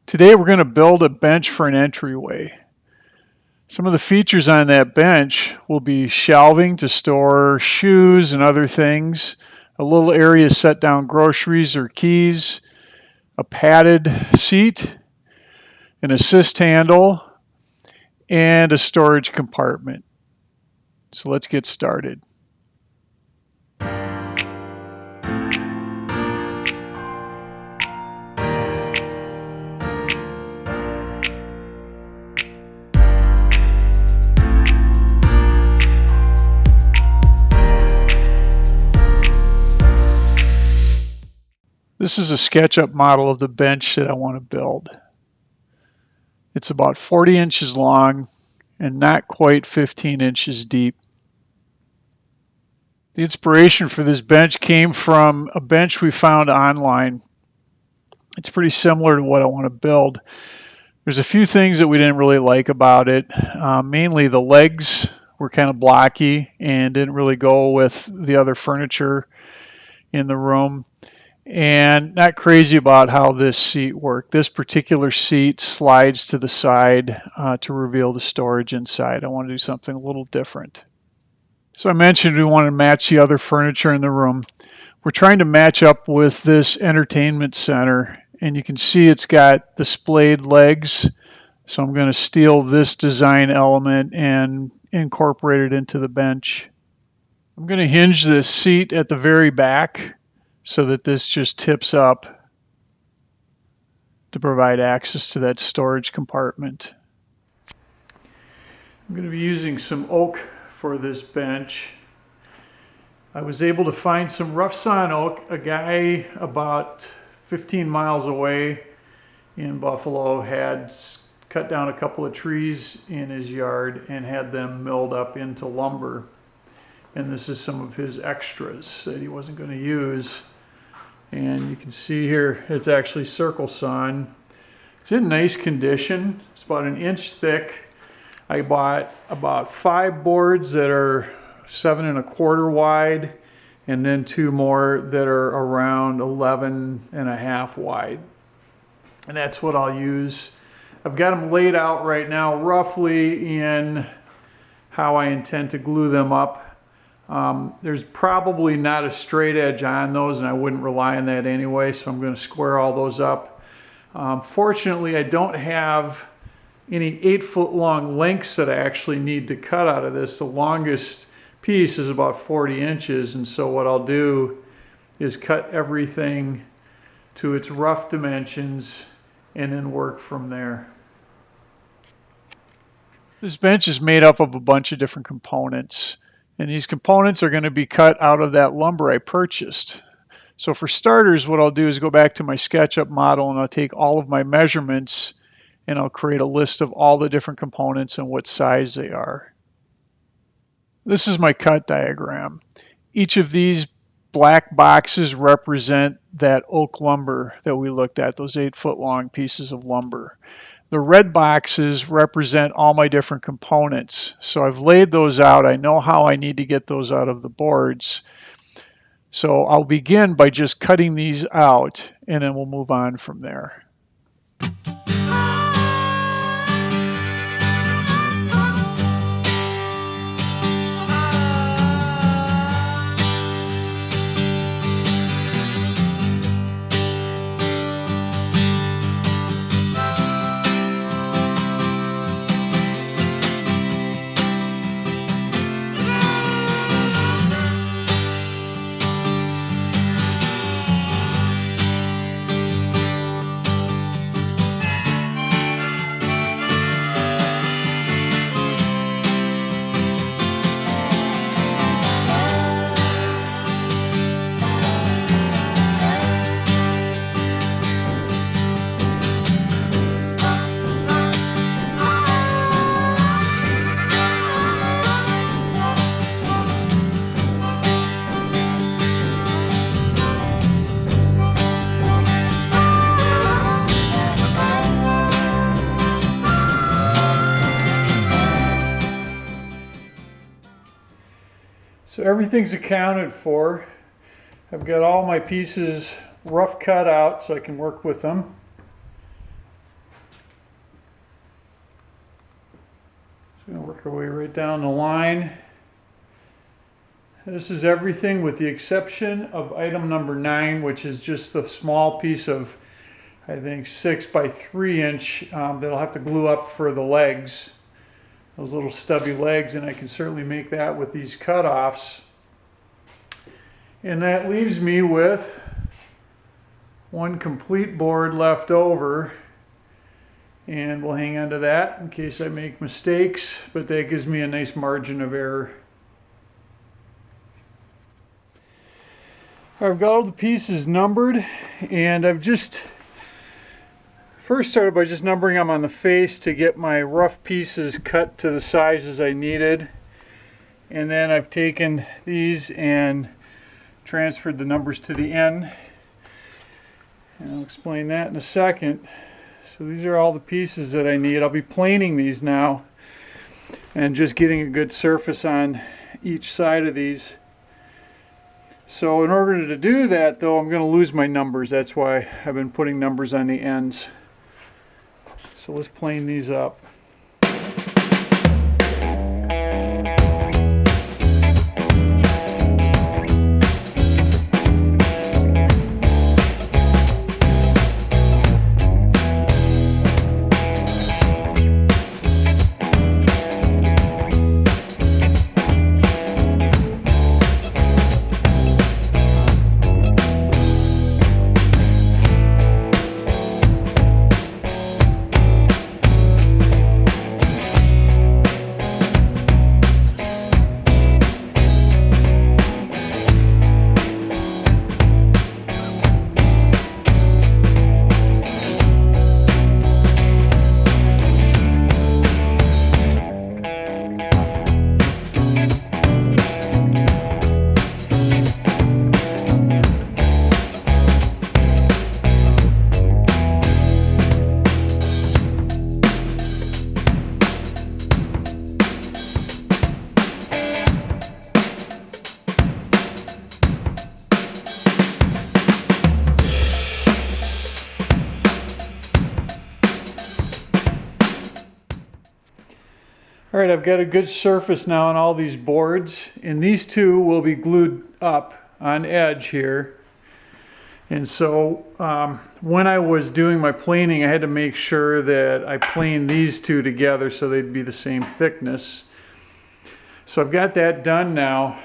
Today we're going to build a bench for an entryway. Some of the features on that bench will be shelving to store shoes and other things, a little area to set down groceries or keys, a padded seat, an assist handle, and a storage compartment. So let's get started. This is a SketchUp model of the bench that I want to build. It's about 40 inches long and not quite 15 inches deep. The inspiration for this bench came from a bench we found online. It's pretty similar to what I want to build. There's a few things that we didn't really like about it. Mainly the legs were kind of blocky and didn't really go with the other furniture in the room. And not crazy about how this seat worked. This particular seat slides to the side to reveal the storage inside. I want to do something a little different. So I mentioned we want to match the other furniture in the room. We're trying to match up with this entertainment center, and you can see it's got the splayed legs. So I'm going to steal this design element and incorporate it into the bench. I'm going to hinge this seat at the very back so that this just tips up to provide access to that storage compartment. I'm going to be using some oak for this bench. I was able to find some rough sawn oak. A guy about 15 miles away in Buffalo had cut down a couple of trees in his yard and had them milled up into lumber. And this is some of his extras that he wasn't going to use. And you can see here it's actually circle sawn. It's in nice condition. It's about an inch thick. I bought about 5 boards that are 7 1/4 wide, and then 2 more that are around 11 1/2 wide. And that's what I'll use. I've got them laid out right now roughly in how I intend to glue them up. There's probably not a straight edge on those, and I wouldn't rely on that anyway, so I'm going to square all those up. Fortunately, I don't have any 8-foot long lengths that I actually need to cut out of this. The longest piece is about 40 inches, and so what I'll do is cut everything to its rough dimensions and then work from there. This bench is made up of a bunch of different components. And these components are going to be cut out of that lumber I purchased. So for starters, what I'll do is go back to my SketchUp model and I'll take all of my measurements and I'll create a list of all the different components and what size they are. This is my cut diagram. Each of these black boxes represent that oak lumber that we looked at, those 8-foot long pieces of lumber. The red boxes represent all my different components. So I've laid those out. I know how I need to get those out of the boards. So I'll begin by just cutting these out and then we'll move on from there. So everything's accounted for. I've got all my pieces rough cut out so I can work with them. Gonna work our way right down the line. This is everything with the exception of item number 9, which is just the small piece of, I think, 6 by 3 inch that I'll have to glue up for the legs, those little stubby legs, and I can certainly make that with these cutoffs. And that leaves me with one complete board left over. And we'll hang on to that in case I make mistakes, but that gives me a nice margin of error. I've got all the pieces numbered, and I've just first started by just numbering them on the face to get my rough pieces cut to the sizes I needed. And then I've taken these and transferred the numbers to the end. And I'll explain that in a second. So these are all the pieces that I need. I'll be planing these now and just getting a good surface on each side of these. So in order to do that though, I'm going to lose my numbers. That's why I've been putting numbers on the ends. So let's plane these up. All right, I've got a good surface now on all these boards, and these two will be glued up on edge here. And so when I was doing my planing, I had to make sure that I planed these two together so they'd be the same thickness. So I've got that done now.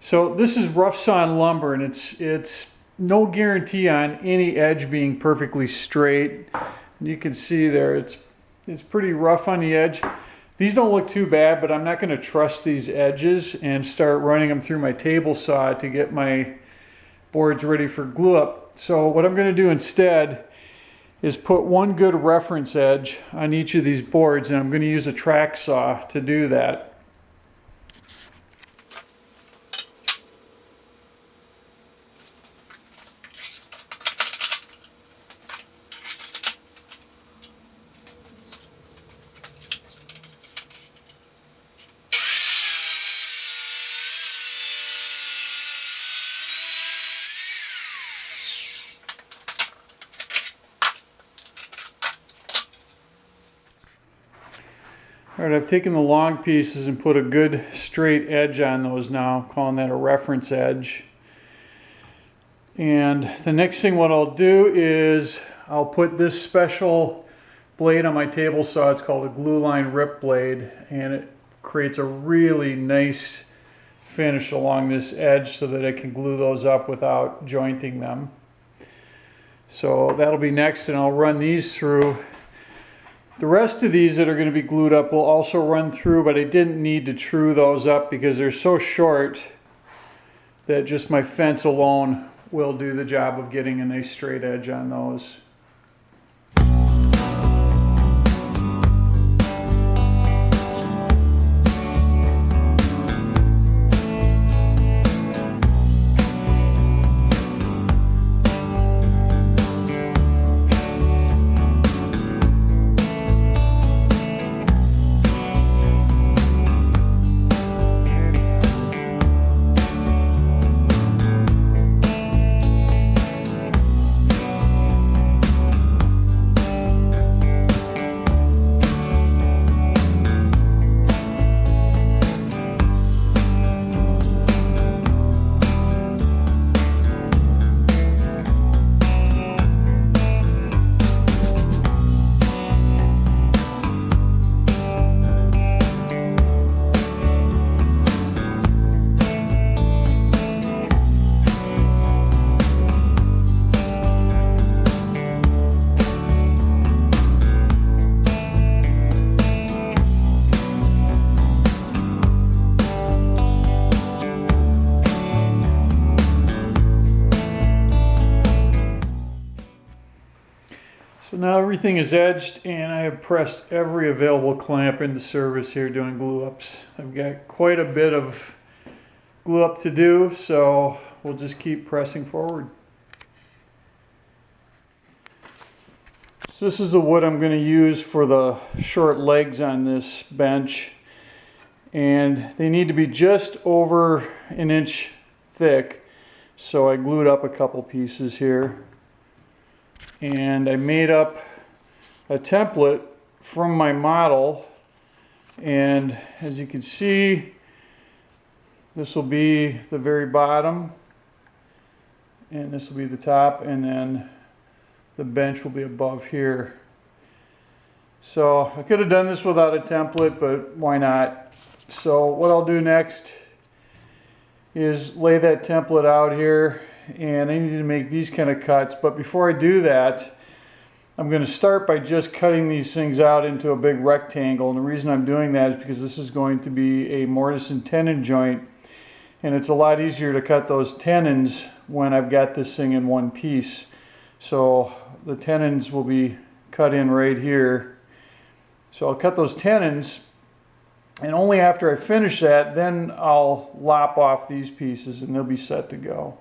So this is rough sawn lumber, and it's no guarantee on any edge being perfectly straight. And you can see there, it's pretty rough on the edge. These don't look too bad, but I'm not going to trust these edges and start running them through my table saw to get my boards ready for glue up. So what I'm going to do instead is put one good reference edge on each of these boards, and I'm going to use a track saw to do that. All right, I've taken the long pieces and put a good straight edge on those now, calling that a reference edge. And the next thing what I'll do is I'll put this special blade on my table saw. It's called a glue line rip blade, and it creates a really nice finish along this edge so that I can glue those up without jointing them. So that'll be next, and I'll run these through. The rest of these that are going to be glued up will also run through, but I didn't need to true those up because they're so short that just my fence alone will do the job of getting a nice straight edge on those. now everything is edged and I have pressed every available clamp into service here doing glue ups. I've got quite a bit of glue up to do, so we'll just keep pressing forward. So this is the wood I'm going to use for the short legs on this bench, and they need to be just over an inch thick, so I glued up a couple pieces here. And I made up a template from my model, and as you can see, this will be the very bottom and this will be the top, and then the bench will be above here. So I could have done this without a template, but why not? So what I'll do next is lay that template out here, and I need to make these kind of cuts. But before I do that, I'm going to start by just cutting these things out into a big rectangle. And the reason I'm doing that is because this is going to be a mortise and tenon joint, and it's a lot easier to cut those tenons when I've got this thing in one piece. So the tenons will be cut in right here. So I'll cut those tenons, and only after I finish that, then I'll lop off these pieces and they'll be set to go.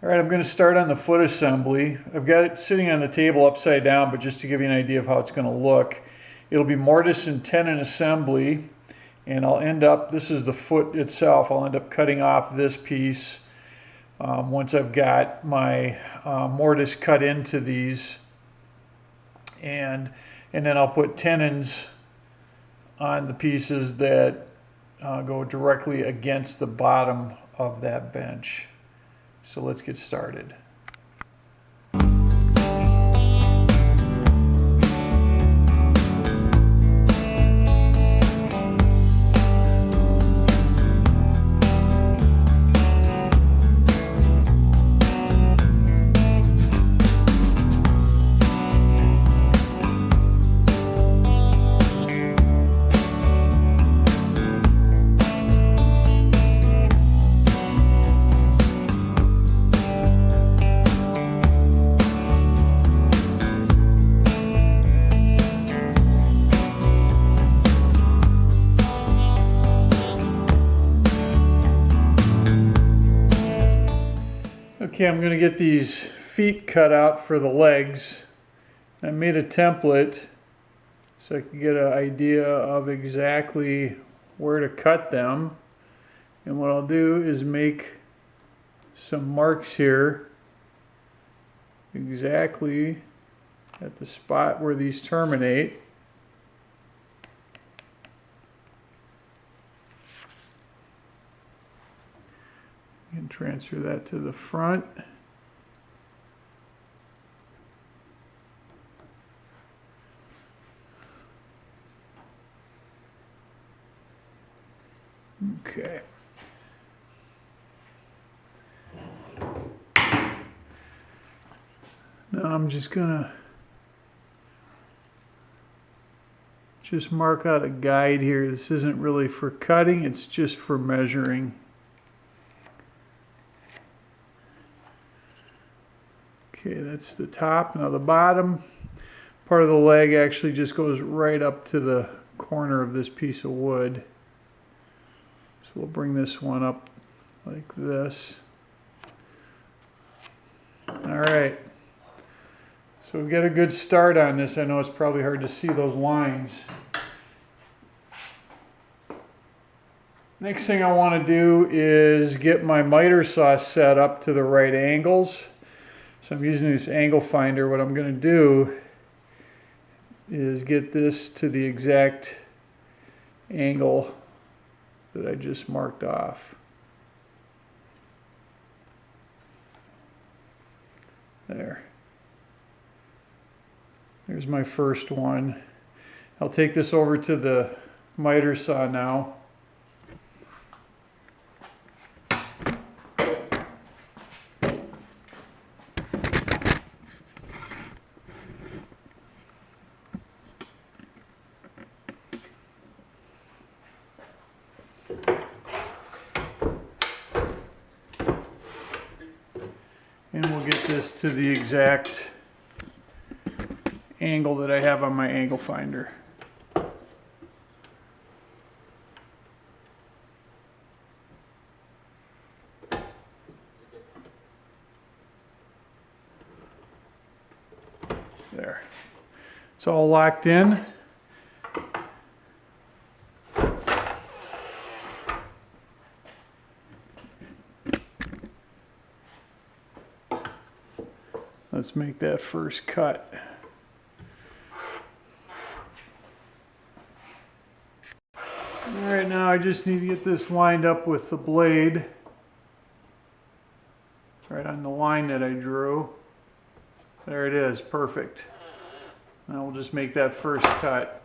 All right, I'm going to start on the foot assembly. I've got it sitting on the table upside down, but just to give you an idea of how it's going to look, it'll be mortise and tenon assembly, and I'll end up, this is the foot itself, I'll end up cutting off this piece once I've got my mortise cut into these, and then I'll put tenons on the pieces that go directly against the bottom of that bench. So let's get started. Okay, I'm going to get these feet cut out for the legs. I made a template so I can get an idea of exactly where to cut them. And what I'll do is make some marks here exactly at the spot where these terminate. And transfer that to the front. Okay. Now I'm just gonna mark out a guide here. This isn't really for cutting, it's just for measuring. Okay, that's the top. Now the bottom part of the leg actually just goes right up to the corner of this piece of wood. So we'll bring this one up like this. All right. So we've got a good start on this. I know it's probably hard to see those lines. Next thing I want to do is get my miter saw set up to the right angles. So I'm using this angle finder. What I'm going to do is get this to the exact angle that I just marked off. There. There's my first one. I'll take this over to the miter saw now. get this to the exact angle that I have on my angle finder. There. It's all locked in. Let's make that first cut. All right, now I just need to get this lined up with the blade. Right on the line that I drew. There it is, perfect. Now we'll just make that first cut.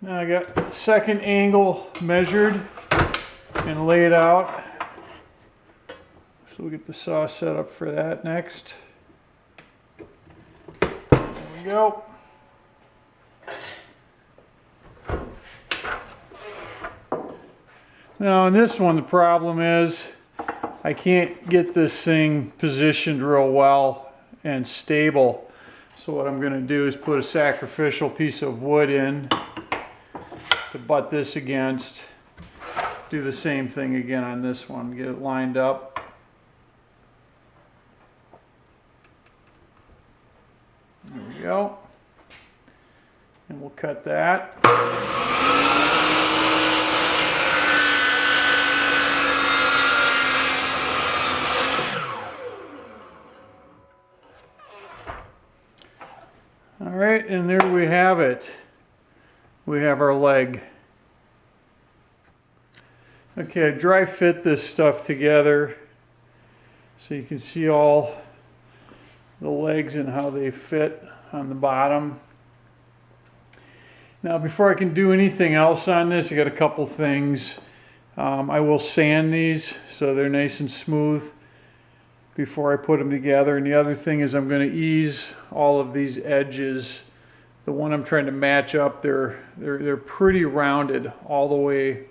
Now I got the second angle measured and laid out. So we'll get the saw set up for that next. There we go. Now in this one the problem is I can't get this thing positioned real well and stable. So what I'm going to do is put a sacrificial piece of wood in to butt this against. Do the same thing again on this one. Get it lined up. There we go. And we'll cut that. All right, and there we have it. We have our leg. Okay, I dry fit this stuff together so you can see all the legs and how they fit on the bottom. Now before I can do anything else on this, I got a couple things. I will sand these so they're nice and smooth before I put them together. And the other thing is I'm going to ease all of these edges. The one I'm trying to match up, they're pretty rounded all the way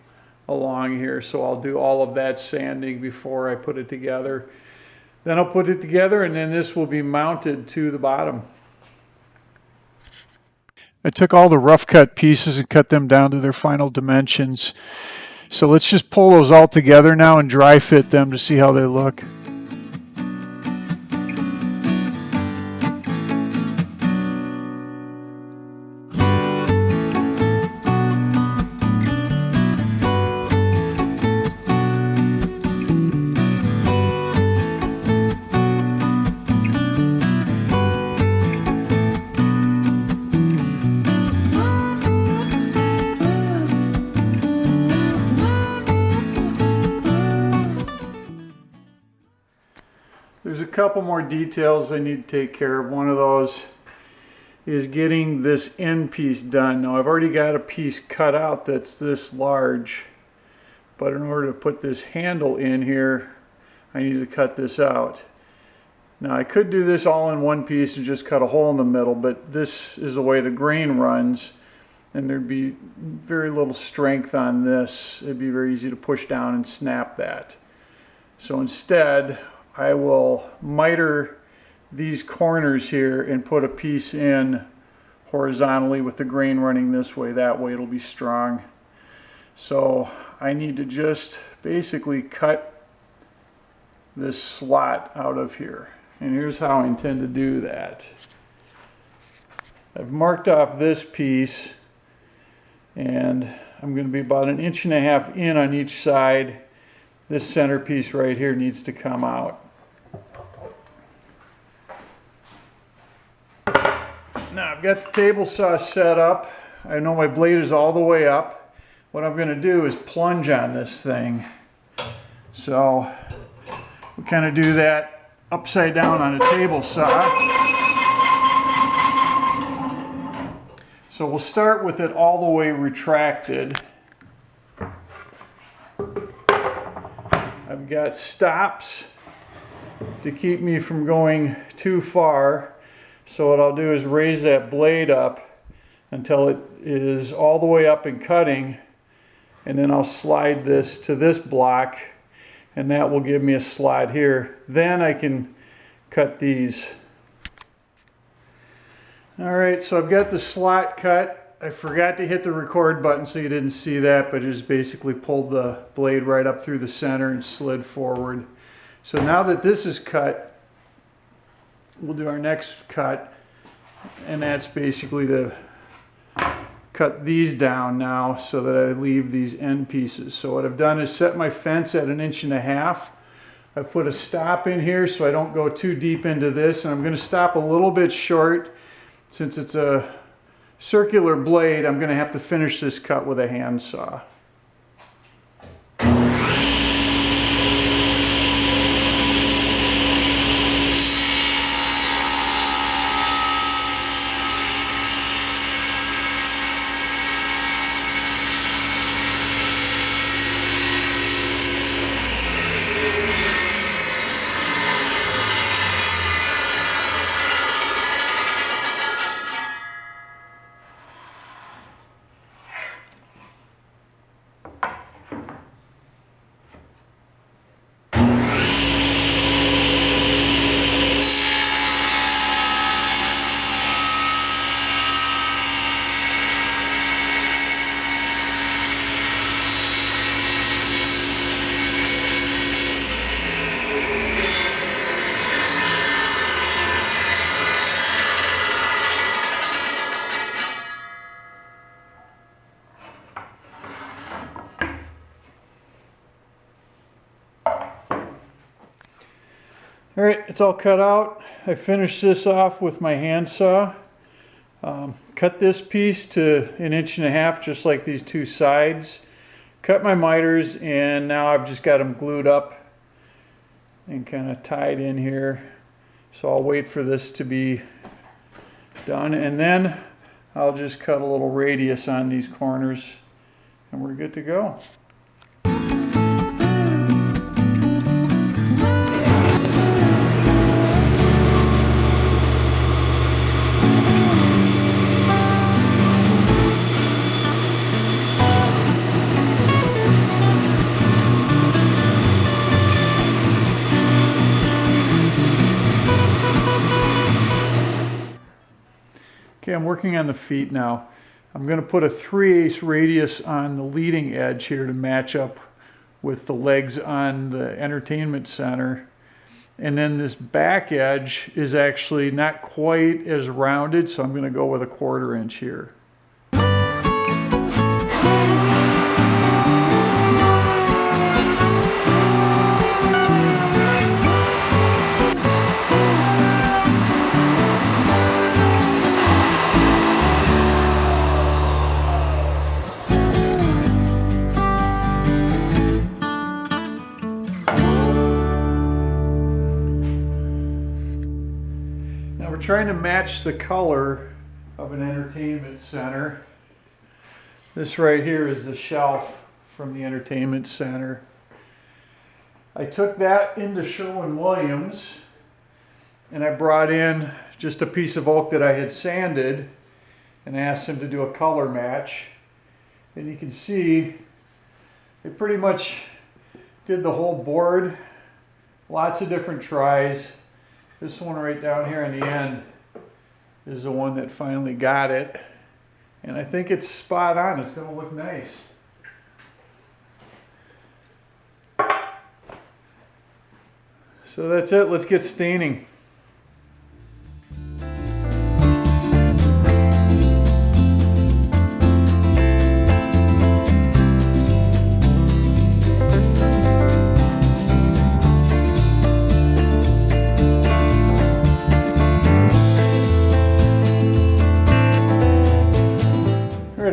along here. So I'll do all of that sanding before I put it together. Then I'll put it together and then this will be mounted to the bottom. I took all the rough cut pieces and cut them down to their final dimensions. So let's just pull those all together now and dry fit them to see how they look. There's a couple more details I need to take care of. One of those is getting this end piece done. Now I've already got a piece cut out that's this large, but in order to put this handle in here, I need to cut this out. Now I could do this all in one piece and just cut a hole in the middle, but this is the way the grain runs and there'd be very little strength on this. It'd be very easy to push down and snap that. So instead, I will miter these corners here and put a piece in horizontally with the grain running this way. That way it'll be strong. So I need to just basically cut this slot out of here. And here's how I intend to do that. I've marked off this piece and I'm going to be about 1.5 inches in on each side. This center piece right here needs to come out. Now I've got the table saw set up. I know my blade is all the way up. What I'm going to do is plunge on this thing. So we kind of do that upside down on a table saw. So we'll start with it all the way retracted. I've got stops to keep me from going too far. So what I'll do is raise that blade up until it is all the way up and cutting, and then I'll slide this to this block, and that will give me a slot here. Then I can cut these. All right, so I've got the slot cut. I forgot to hit the record button, so you didn't see that, but it just basically pulled the blade right up through the center and slid forward. So now that this is cut, we'll do our next cut, and that's basically to cut these down now so that I leave these end pieces. So what I've done is set my fence at 1.5 inches. I put a stop in here so I don't go too deep into this, and I'm going to stop a little bit short. Since it's a circular blade, I'm going to have to finish this cut with a handsaw. All right, it's all cut out. I finished this off with my handsaw. Cut this piece to 1.5 inches, just like these two sides. Cut my miters, and now I've just got them glued up and kind of tied in here. So I'll wait for this to be done, and then I'll just cut a little radius on these corners, and we're good to go. Okay, I'm working on the feet now. I'm going to put a 3/8 radius on the leading edge here to match up with the legs on the entertainment center. And then this back edge is actually not quite as rounded, so I'm going to go with a 1/4 inch here. Trying to match the color of an entertainment center. This right here is the shelf from the entertainment center. I took that into Sherwin-Williams, and I brought in just a piece of oak that I had sanded and asked them to do a color match. And you can see they pretty much did the whole board, lots of different tries. This one right down here in the end is the one that finally got it. And I think it's spot on. It's going to look nice. So that's it. Let's get staining.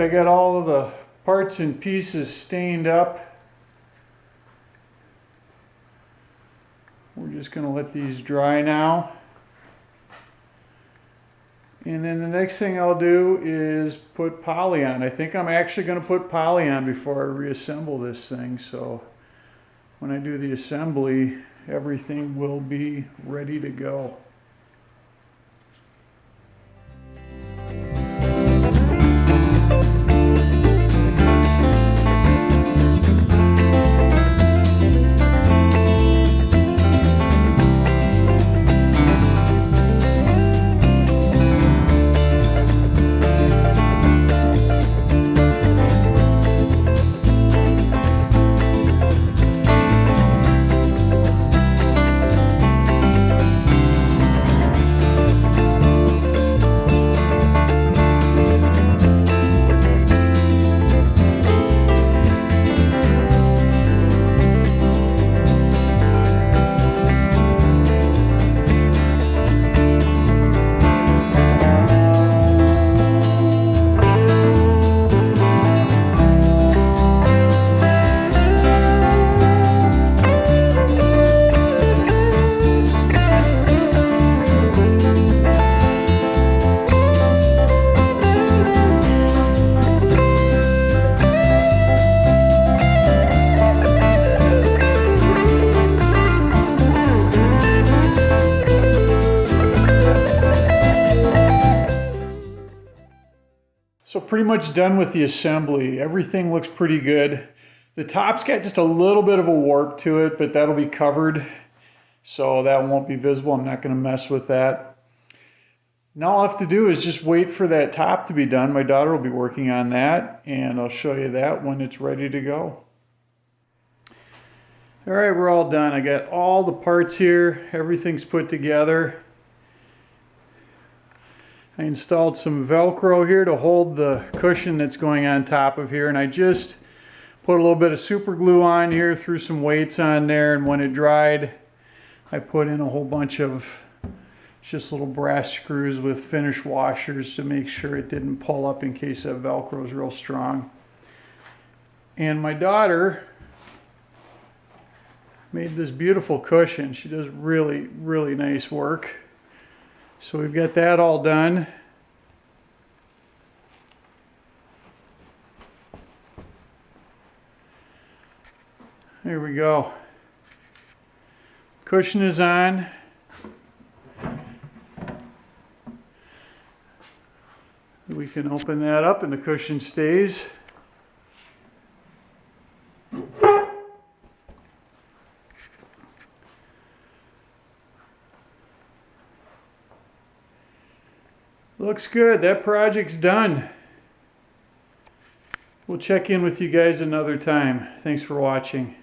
I got all of the parts and pieces stained up. We're just going to let these dry now. And then the next thing I'll do is put poly on. I think I'm actually going to put poly on before I reassemble this thing. So when I do the assembly, everything will be ready to go. So pretty much done with the assembly. Everything looks pretty good. The top's got just a little bit of a warp to it, but that'll be covered, so that won't be visible. I'm not going to mess with that. Now all I have to do is just wait for that top to be done. My daughter will be working on that, and I'll show you that when it's ready to go. All right, we're all done. I got all the parts here. Everything's put together. I installed some Velcro here to hold the cushion that's going on top of here, and I just put a little bit of super glue on here, threw some weights on there, and when it dried, I put in a whole bunch of just little brass screws with finish washers to make sure it didn't pull up in case that Velcro is real strong. And my daughter made this beautiful cushion. She does really, really nice work. So we've got that all done. There we go. Cushion is on. We can open that up and the cushion stays. Looks good. That project's done. We'll check in with you guys another time. Thanks for watching.